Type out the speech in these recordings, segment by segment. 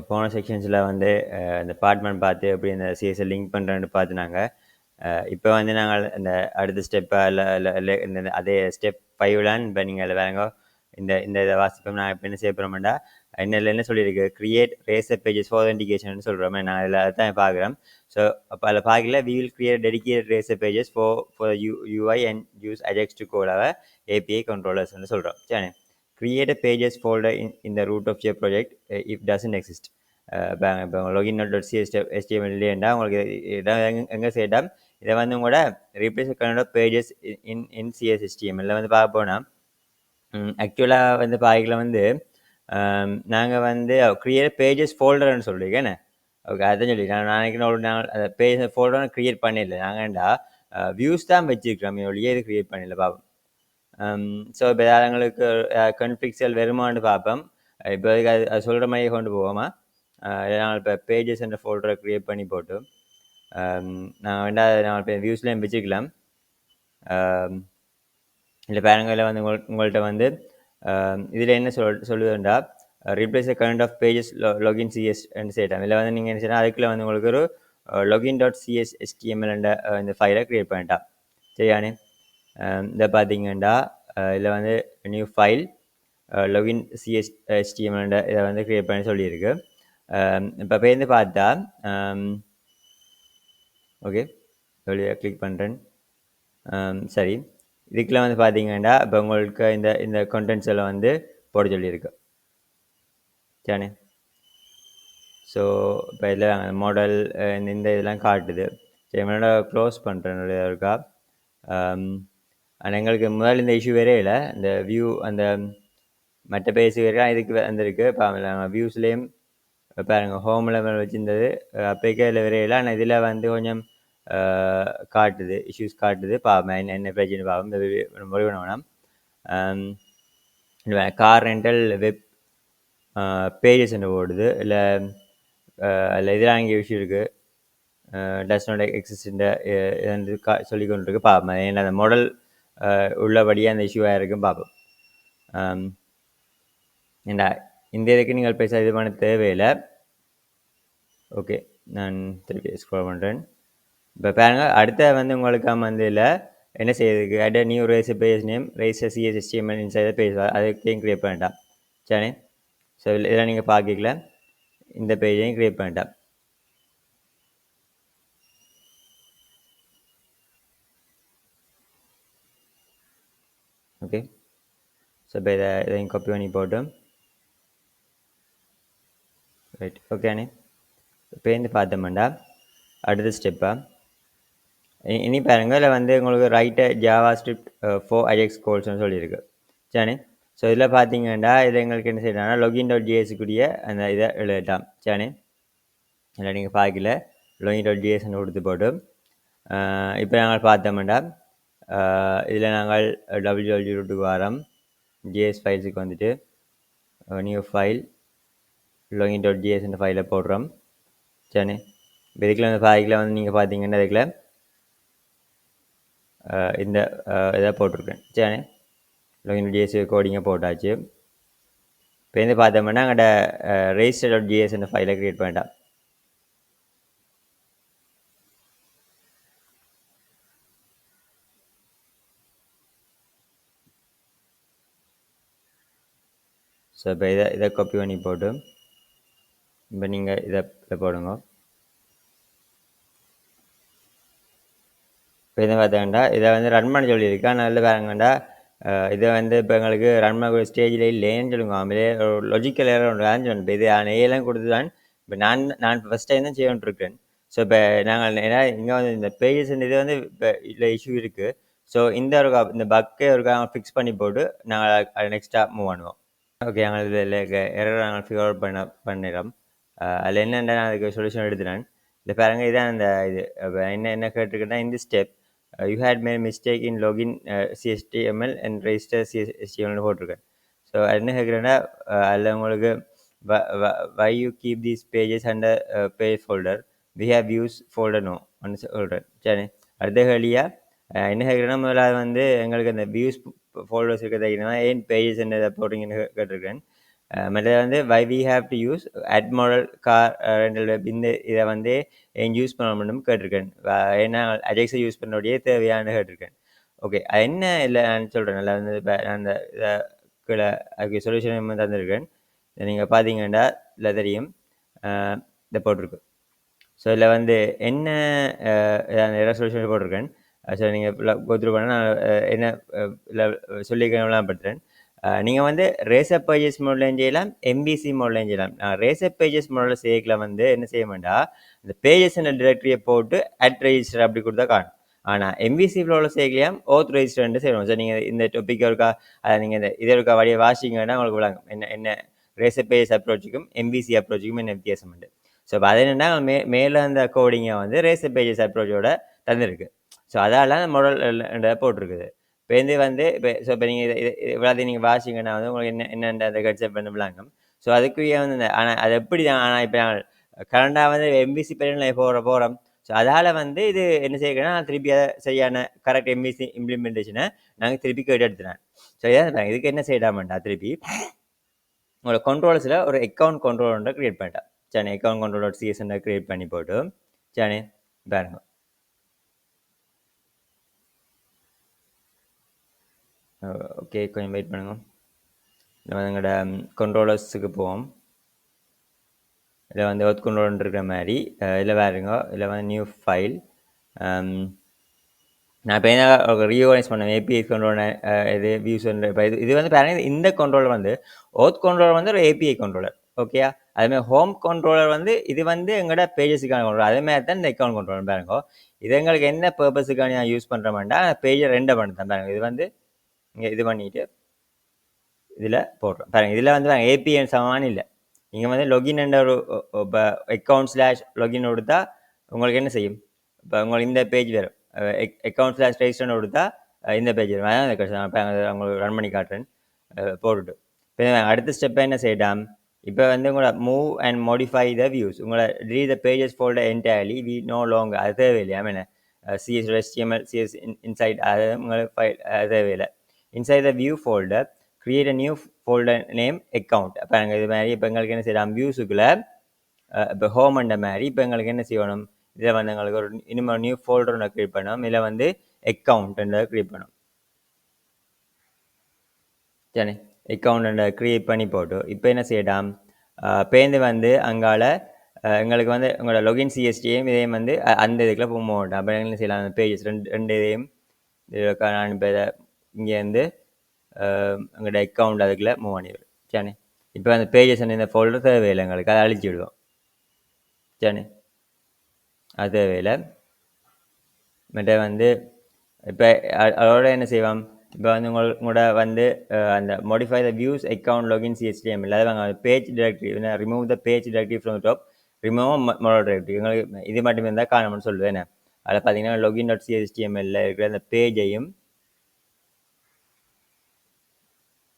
போன செக்ஷன்ஸில் வந்து இந்த பார்ட்மெண்ட் பார்த்து எப்படி இந்த சிஎஸ்ஐ லிங்க் பண்ணுறேன்னு பார்த்து நாங்கள் இப்போ வந்து நாங்கள் இந்த அடுத்த ஸ்டெப்பாக இல்லை இந்த அதே ஸ்டெப் 5 இப்போ நீங்கள் வேறங்க இந்த இந்த இதை வாசிப்போம் நான் இப்போ என்ன செய்ய போகிறோம்டா என்ன சொல்லியிருக்கு create razor pages for indication சொல்கிறோம் நான் அதில் தான் பார்க்குறேன் ஸோ அப்போ அதில் பார்க்கல we will create dedicate razor pages for UI and use AJAX to code API கண்ட்ரோலர்ஸ்னு சொல்கிறோம் சரி create a pages folder in the root of your project if doesn't exist இப்போ login.html இல்லையா உங்களுக்கு இடம் எங்கே செய்யலாம் இதை வந்து உங்களோட ரீப்ளேஸ் கனோட பேஜஸ் இன் சிஎஸ்ஹெச்டிஎம்எல்ல வந்து பார்க்க போனால் ஆக்சுவலாக வந்து பார்க்கல வந்து நாங்கள் வந்து க்ரியேட் பேஜஸ் ஃபோல்டர்னு சொல்லியிருக்கேன் ஓகே அதான் சொல்லி நான் அந்த பேஜ் ஃபோல்டர் க்ரியேட் பண்ணிடல நாங்கள்டா வியூஸ் தான் வச்சுருக்கிறோம் ஒழியே இது க்ரியேட் பண்ணல பார்ப்போம் ஸோ இப்போ எங்களுக்கு கன்ஃபிக்சல் வருமானு பார்ப்போம் இப்போ அது சொல்கிற மாதிரியே கொண்டு போவோமா நாங்கள் இப்போ பேஜஸ் என்ற ஃபோல்டரை க்ரியேட் பண்ணி போட்டு நாங்கள் வேண்டாம் நாங்கள் இப்போ வியூஸ்லேயும் வச்சுக்கலாம் இல்லை பேரங்களில் வந்து உங்கள்கிட்ட வந்து இதில் என்ன சொல்லுதுண்டா replace current of pages login சிஎஸ்ன்னு செய்யலாம் இதில் வந்து நீங்கள் என்ன செய்யலாம் அதுக்குள்ளே வந்து உங்களுக்கு ஒரு login.cshtml இந்த ஃபைலை க்ரியேட் பண்ணிட்டா சரியானே இதை பார்த்தீங்கன்னா இதில் வந்து நியூ ஃபைல் login CSHTML இதை வந்து க்ரியேட் பண்ணி சொல்லியிருக்கு இப்போ பேருந்து பார்த்தா ஓகே வெளியே கிளிக் பண்ணுறேன் சரி இதுக்குள்ள வந்து பார்த்தீங்கன்னா இப்போ உங்களுக்கு இந்த கண்டென்ட்ஸ் எல்லாம் வந்து போட சொல்லியிருக்கு சரிண்ணே ஸோ இப்போ இதில் மாடல் இந்த இதெல்லாம் காட்டுது சரி என்னோட க்ளோஸ் பண்ணுறேன் இருக்கா ஆனால் எங்களுக்கு முதல் இந்த இஷ்யூ வேறே இல்லை இந்த வியூ அந்த மற்ற பேஜ் வரைக்கும் இதுக்கு வந்திருக்கு இப்போ நாங்கள் வியூஸ்லேயும் பாருங்க ஹோமில் வச்சுருந்தது அப்போக்கே இல்லை வேறே இல்லை ஆனால் இதில் வந்து கொஞ்சம் காட்டுது இஷ்யூஸ் காட்டுது பார்ப்போம் என்ன பிரச்சனை பார்ப்போம் முடிவு வேணாம் கார் ரெண்டல் வெப் பேஜஸ் என்ன ஓடுது இல்லை அதில் இதெல்லாம் இங்கே இஷ்யூ இருக்குது டஸ் நாட் எக்ஸிஸ்ட் வந்து சொல்லி கொண்டு இருக்கு பார்ப்போம் ஏன்னா அந்த மாடல் உள்ளபடியாக அந்த இஷ்யூவாக இருக்கும் பார்ப்போம் ஏண்டா இந்த இதுக்கு நீங்கள் பேச இது பண்ண தேவையில்லை ஓகே நான் திருப்பி ஸ்க்ரோல் பண்ணுறேன் இப்போ பாருங்க அடுத்த வந்து உங்களுக்கு வந்து இல்லை என்ன செய்யுதுக்கு add new razor page name razor cshtml inside page அதுக்கையும் க்ரியேட் பண்ணிட்டான் சரி ஸோ இதெல்லாம் நீங்கள் பார்க்கல இந்த பேஜையும் க்ரியேட் பண்ணிட்டான் ஓகே ஸோ இப்போ இதையும் காப்பி பண்ணி போட்டோம் ரைட் ஓகே அண்ணே இப்போ இருந்து பார்த்தோம்டா அடுத்த ஸ்டெப்பாக இனி பாருங்க இதில் வந்து உங்களுக்கு ரைட்டை ஜாவா ஸ்கிரிப்ட் ஃபோர் அஜெக்ஸ் கோல்ஸ்னு சொல்லியிருக்கு சரி ஸோ இதில் பார்த்தீங்கன்னா இதில் எங்களுக்கு என்ன செய்யறாங்கன்னா login.jsக்குரிய அந்த இதை எழுதட்டாம் சரி இல்லை நீங்கள் பார்க்கல login.jsன்னு கொடுத்து போட்டு இப்போ நாங்கள் பார்த்தோம்டா இதில் நாங்கள் www வாரம் ஜேஎஸ் ஃபைல்ஸுக்கு வந்துட்டு நியூ ஃபைல் login.js இந்த ஃபைலை போடுறோம் சரி இதுக்குள்ள அந்த ஃபைலில் வந்து நீங்கள் பார்த்தீங்கன்னா இதுக்குள்ள இந்த இதை போட்டிருக்கேன் சரி login.js கோடிங்கை போட்டாச்சு இப்போ வந்து பார்த்தோம்னா அங்கிட்ட register.js இந்த ஃபைலை க்ரியேட் பண்ணிட்டான் ஸோ இப்போ இதை காப்பி பண்ணி போட்டு இப்போ நீங்கள் இதை போடுங்க இப்போ இதை பார்த்தீங்கன்னா இதை வந்து ரன் பண்ண சொல்லியிருக்கேன் நல்ல பாருங்கண்டா இதை வந்து இப்போ எங்களுக்கு ரன் பண்ண ஸ்டேஜில் இல்லைன்னு சொல்லுங்க அவங்களே ஒரு லாஜிக்கல் ஏரர் ஒன்று சொன்னேன் இப்போ இது ஏலாம் கொடுத்து தான் இப்போ நான் ஃபஸ்ட் டைம் தான் செய்யணுன்ட்ருக்கேன் ஸோ இப்போ நாங்கள் ஏன்னா இங்கே வந்து இந்த பேஜஸ் இது வந்து இப்போ இதில் இஷ்யூ இருக்குது ஸோ இந்த பக்கை ஒரு ஃபிக்ஸ் பண்ணி போட்டு நாங்கள் நெக்ஸ்ட்டாக மூவ் பண்ணுவோம் ஓகே நாங்கள் இதில் எரர் நாங்கள் ஃபிகர் அவுட் பண்ணிடுறோம் அதில் என்னென்ன நான் அதுக்கு சொல்யூஷன் எடுத்துனேன் இந்த பாருங்க இதான் அந்த இது என்ன கேட்டிருக்கேன்னா இந்த step you had made mistake in login CSHTML and register CSHTML போட்டிருக்கேன் ஸோ என்ன கேட்குறேன்னா அதில் உங்களுக்கு why you keep these pages under page folder we have views folder no ஒன்று சொல்கிறேன் சரி அடுத்த கேள்வியாக என்ன கேட்குறேன்னா முதல்ல வந்து எங்களுக்கு அந்த வியூஸ் ஃபோல்டர்ஸ் இருக்கிறது ஏன் பேஜஸ் என்ன போடுறீங்கன்னு கேட்டிருக்கேன் மற்றது வந்து why we have to use at model car rental web இந்த இதை வந்து ஏன் யூஸ் பண்ணணும்னு கேட்டிருக்கேன். ஏன்னா அஜெக்ஸை யூஸ் பண்ணோடையே தேவையானு கேட்டிருக்கேன். ஓகே, அது என்ன இல்லை நான் சொல்கிறேன். நல்லா வந்து அந்த இதை கீழே அதுக்கு சொல்யூஷன் தந்திருக்கேன். நீங்கள் பார்த்தீங்கன்னா இல்லை தெரியும், இதை போட்டிருக்கு. ஸோ இதில் வந்து என்ன ரெசல்யூஷன் போட்டிருக்கேன். ஸோ நீங்கள் கோத்ரூ பண்ண நான் என்ன இல்லை சொல்லிக்கலாம் படுத்துகிறேன். நீங்கள் வந்து ரேசர் பேஜஸ் மாடலையும் செய்யலாம், எம்பிசி மாடலையும் செய்யலாம். நான் ரேசர் பேஜஸ் மாடலில் செய்யக்கலாம் வந்து என்ன செய்ய வேண்டாம், இந்த பேஜஸ் டிரெக்டரியை போட்டு அட் ரெஜிஸ்டர் அப்படி கொடுத்தா காணும். ஆனால் எம்பிசி ஃப்ளோவில் செய்யலாம் ஓத் ரெஜிஸ்டர்ன்ட்டு செய்யணும். ஸோ நீங்கள் இந்த டாபிக் இருக்கா நீங்கள் இந்த இதை இருக்கா வழியை வாசிங்கன்னா உங்களுக்கு விளங்கும் என்ன ரேசர் பேஜஸ் அப்ரோச்சுக்கும் எம்பிசி அப்ரோச்சுக்கும் என்ன வித்தியாசம் உண்டு. ஸோ இப்போ அது என்னென்னா மேலே அந்த கோடிங்கை வந்து ரேசர் பேஜஸ் அப்ரோச்சோட தந்துருக்கு. ஸோ அதால் அந்த மாடல் போட்டிருக்குது. இப்போ வந்து இப்போ நீங்கள் இது இவ்வளோ நீங்கள் வாசிங்கன்னா வந்து உங்களுக்கு என்னென்ன அந்த கட்சப் பண்ண விளங்கும். ஸோ அதுக்குரிய வந்து ஆனால் அது எப்படி தான், ஆனால் இப்போ கரண்டாக வந்து எம்பிசி பேரில் போகிறோம். ஸோ அதால் வந்து இது என்ன செய்யணும்னா திருப்பி அதை சரியான கரெக்ட் எம்பிசி இம்ப்ளிமெண்டேஷனை நாங்கள் திருப்பி கேட்டு எடுத்துனேன். ஸோ இதான் இதுக்கு என்ன செய்யலாமாண்டா, திருப்பி உங்களோட கண்ட்ரோல்ஸில் ஒரு அக்கௌண்ட் கண்ட்ரோல் க்ரியேட் பண்ணிட்டேன். சரி, அக்கௌண்ட் கண்ட்ரோல் சிஎஸ்என் க்ரியேட் பண்ணி போட்டு சரி பாருங்க. ஓகே, கொஞ்சம் வெயிட் பண்ணுங்க. நம்ம எங்களோட கண்ட்ரோலர்ஸுக்கு போவோம். இதில் வந்து ஒர்க் கண்ட்ரோல் இருக்கிற மாதிரி இதில் பாருங்க. இதில் வந்து நியூ ஃபைல். நான் இப்போ என்ன ரீஆர்கனைஸ் பண்ணேன் ஏபிஐ கண்ட்ரோல் இது வியூஸ் இப்போ இது வந்து பாருங்கள். இந்த கண்ட்ரோலர் வந்து ஒர்க் கண்ட்ரோலர் வந்து ஒரு ஏபிஐ கண்ட்ரோலர். ஓகே, அதுமாதிரி ஹோம் கண்ட்ரோலர் வந்து இது வந்து எங்களோட பேஜஸுக்கான கண்ட்ரோலர். அதேமாதிரி தான் இந்த அக்கௌண்ட் கண்ட்ரோலர் பாருங்க. இது எங்களுக்கு என்ன பர்பஸுக்காக நான் யூஸ் பண்ணுறேன்டா பேஜை ரெண்டை பண்ணுறேன் பாருங்க. இது வந்து இங்கே இது பண்ணிவிட்டு இதில் போடுறோம் பாருங்கள். இதில் வந்து ஏபிஐ சமமான இல்லை. நீங்கள் வந்து லொகின் என்ற ஒரு இப்போ அக்கௌண்ட்/லொகின் கொடுத்தா உங்களுக்கு என்ன செய்யும், இப்போ உங்களுக்கு இந்த பேஜ் வரும். அக்கௌண்ட்/ரெஜிஸ்டர்னு கொடுத்தா இந்த பேஜ் வரும். அதான் இப்போ உங்களுக்கு ரன் பண்ணி காட்டுறேன் போட்டுட்டு. இப்போ அடுத்த ஸ்டெப்பை என்ன செய்யலாம், இப்போ வந்து உங்களோட move and modify the views. உங்களோட delete the pages folder entirely we no longer அது தேவையில்லையா என்ன சிஎஸ் HTML சிஎஸ் இன்சைட் அது உங்களுக்கு ஃபைல் தேவையில்லை. Inside the view folder create a new folder name account. அப்போ நாங்கள் இது மாதிரி இப்போ எங்களுக்கு என்ன செய்யலாம், வியூஸுக்குள்ளே இப்போ ஹோம்ன்ற மாதிரி இப்போ எங்களுக்கு என்ன செய்யணும், இதை வந்து எங்களுக்கு ஒரு இனிமேல் நியூ ஃபோல்டர் ஒன்று க்ரியேட் பண்ணோம். இதில் வந்து அக்கௌண்ட்டுன்றதை க்ரியேட் பண்ணோம். சரி, அக்கௌண்ட் க்ரியேட் பண்ணி போட்டு இப்போ என்ன செய்யலாம், பேருந்து வந்து அங்கால எங்களுக்கு வந்து உங்களோட லொகின் சிஎஸ்டியும் இதையும் வந்து அந்த இதுக்குள்ளே போக மாட்டோம். அப்போ என்ன செய்யலாம், அந்த பேஜஸ் ரெண்டு இதையும் நான் இப்போ இதை இங்கேருந்து எங்களோட அக்கௌண்ட் அதுக்குள்ளே மூவ் பண்ணிடுவோம். சரி, இப்போ அந்த பேஜஸ் இந்த ஃபோல்டர் தேவையில்லை எங்களுக்கு, அதை அழிச்சு விடுவோம். சரி, அது தேவையில்லை. மற்ற வந்து இப்போ அதோட என்ன செய்வோம், இப்போ வந்து உங்களோட வந்து அந்த modify the views account login சிஎஸ்டிஎம் இல்லாத page directory remove the page directory from top remove model directory. எங்களுக்கு இது மட்டும் இருந்தால் காணணும்னு சொல்லுவேன். அதில் பார்த்தீங்கன்னா login.chtml இருக்கிற அந்த பேஜையும்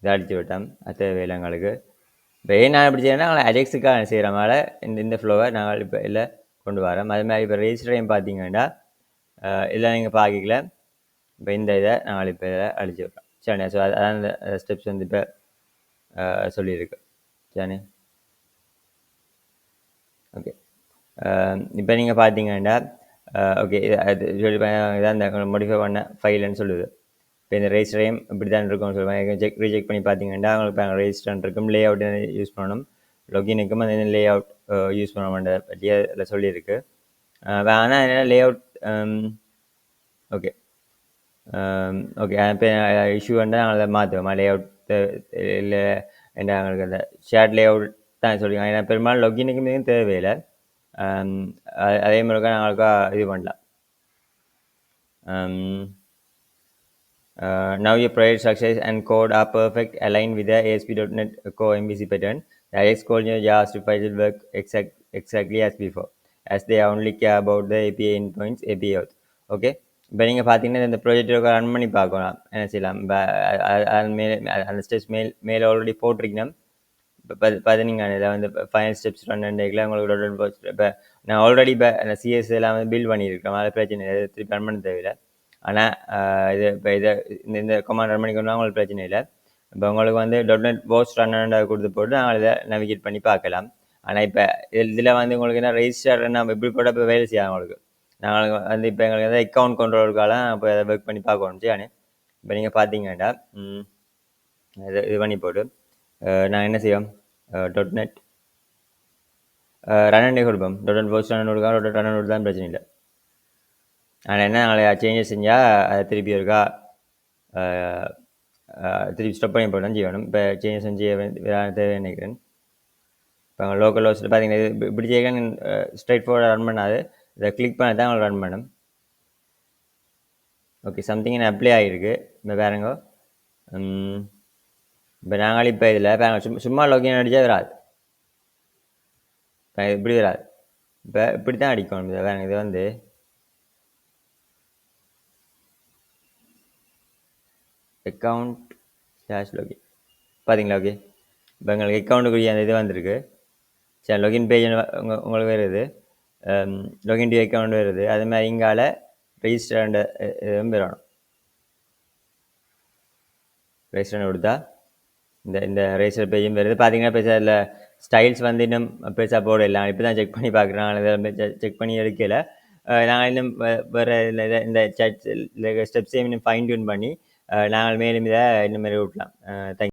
இதை அடித்து விட்டோம். அது தேவையில்லை எங்களுக்கு. இப்போ ஏன் நான் எப்படி செய்யறேன்னா நாங்கள் அஜெக்ஸுக்காக செய்கிறனால இந்த ஃப்ளோவை நாங்கள் இப்போ இல்லை கொண்டு வரோம். அது மாதிரி இப்போ ரெஜிஸ்டரையும் பார்த்தீங்கன்னா இல்லை நீங்கள் பார்க்கல. இப்போ இந்த இதை நாங்கள் இப்போ இதை அழிச்சு விட்றோம். சரி, ஸோ அதான் இந்த ஸ்டெப்ஸ் வந்து இப்போ சொல்லியிருக்கு. சரி, ஓகே. இப்போ நீங்கள் பார்த்தீங்கன்னா ஓகே, அது சொல்லி இதான் இந்த மாடிஃபை பண்ண ஃபைல்னு சொல்லுது. இப்போ இந்த ரெஜிஸ்டரையும் இப்படி தான் இருக்கும்னு சொல்லுவாங்க. ரீசெக் பண்ணி பார்த்தீங்கன்னா அவங்களுக்கு இப்போ ரெஜிஸ்டர் இருக்கும், லே அவுட் யூஸ் பண்ணணும், லொகினுக்கும் அந்த லே அவுட் யூஸ் பண்ண பற்றி அதில் சொல்லியிருக்கு. ஆனால் என்ன லே அவுட் ஓகே ஓகே இப்போ இஷ்யூ வந்து நாங்கள் அதை மாற்றுவோம். லே அவுட் இல்லை என்ன எங்களுக்கு அந்த ஷேர்ட் லே அவுட் தான் சொல்லியிருக்காங்க. ஏன்னா பெரும்பாலும் லொகினுக்கு மீதும் தேவையில்லை. அதே மாதிரி நாங்களுக்கு இது பண்ணலாம். Now your project structure and code are perfect aligned with the ASP.NET Core MVC pattern. The Ajax code in your JavaScript files will work exactly as before, as they only care about the API endpoints, API out. Okay, இப்போ நீங்கள் பார்த்தீங்கன்னா இந்த project run பண்ணி பார்க்கலாம். என்ன செய்யலாம், அந்த steps மேலே ஆல்ரெடி போட்டிருக்கணும். இப்போ பார்த்தீங்கன்னா இதில் வந்து ஃபைனல் ஸ்டெப்ஸ் ரன் பண்ணிக்கலாம். உங்களுக்கு இப்போ நான் ஆல்ரெடி இப்போ அந்த சிஎஸ் எல்லாம் வந்து பில்ட் பண்ணியிருக்கேன். அதில் பிரச்சனை இல்லை, திருப்பி ரன் பண்ண தேவையில்லை. ஆனால் இது இப்போ இந்த கமாண்ட் ரன் பண்ணிக்கணும்னா உங்களுக்கு பிரச்சனை இல்லை. இப்போ உங்களுக்கு வந்து .NET போஸ்ட் ரன் கொடுத்து போட்டு நாங்கள் இதை நேவிகேட் பண்ணி பார்க்கலாம். ஆனால் இப்போ இதில் வந்து உங்களுக்கு என்ன ரெஜிஸ்டர் நம்ம எப்படி போட்டால் இப்போ வேலை செய்யலாம் உங்களுக்கு. நாங்கள் வந்து இப்போ எங்களுக்கு வந்து அக்கௌண்ட் கண்ட்ரோலுக்காலாம் இப்போ அதை ஒர்க் பண்ணி பார்க்கணும் சரியானே. இப்போ நீங்கள் பார்த்தீங்கன்னா இது பண்ணி போட்டு நாங்கள் என்ன செய்வோம் .NET ரன் கொடுப்போம். .NET போஸ்ட் ரன் கொடுக்கா .NET ரன் தான் பிரச்சனை இல்லை. ஆனால் என்ன நாளை சேஞ்சஸ் செஞ்சால் அதை திருப்பி இருக்கா திருப்பி ஸ்டாப் பண்ணி போட்டு தான் செய்யணும். இப்போ சேஞ்சஸ் செஞ்சு தேவை நினைக்கிறேன். இப்போ லோக்கல் ஹோஸ்ட்டில் பார்த்தீங்கன்னா இது இப்படி செய்ய ஸ்ட்ரைட் ஃபார்வர்டாக ரன் பண்ணாது. இதை கிளிக் பண்ணி தான் உங்களுக்கு ரன் பண்ணும். ஓகே சம்திங் என்ன அப்ளை ஆகிருக்கு. இப்போ பாருங்க இப்போ நாங்கள் இப்போ இதில் பாருங்க சும்மா லாகின் அடித்தா வராது. இப்படி வராது. இப்போ இப்படி தான் அடிக்கணும். இதை பாருங்க இது வந்து அக்கௌண்ட் /login பார்த்தீங்களா. ஓகே இப்போ எங்களுக்கு அக்கௌண்ட்டுக்குரிய அந்த இது வந்திருக்கு. சரி லாகின் பேஜ் உங்களுக்கு வருது. லாகின் டு அக்கௌண்ட் வருது. அது மாதிரி இங்கால ரெஜிஸ்டர் இதுவும் பெறணும். ரெஜிஸ்டர் கொடுத்தா இந்த ரெஜிஸ்டர் பேஜும் வருது. பார்த்தீங்கன்னா இப்போ அதில் ஸ்டைல்ஸ் வந்து இன்னும் பெருசாக போடலாம். இப்போ தான் செக் பண்ணி பார்க்குறோம். நாங்கள் செக் பண்ணி எடுக்கல. நாங்கள் இன்னும் வேறு இந்த ஸ்டெப்ஸையும் இன்னும் ஃபைன் டியூன் பண்ணி நாங்கள் மேலும் இதை இன்னும் மாதிரி விட்டலாம். தேங்க்யூ.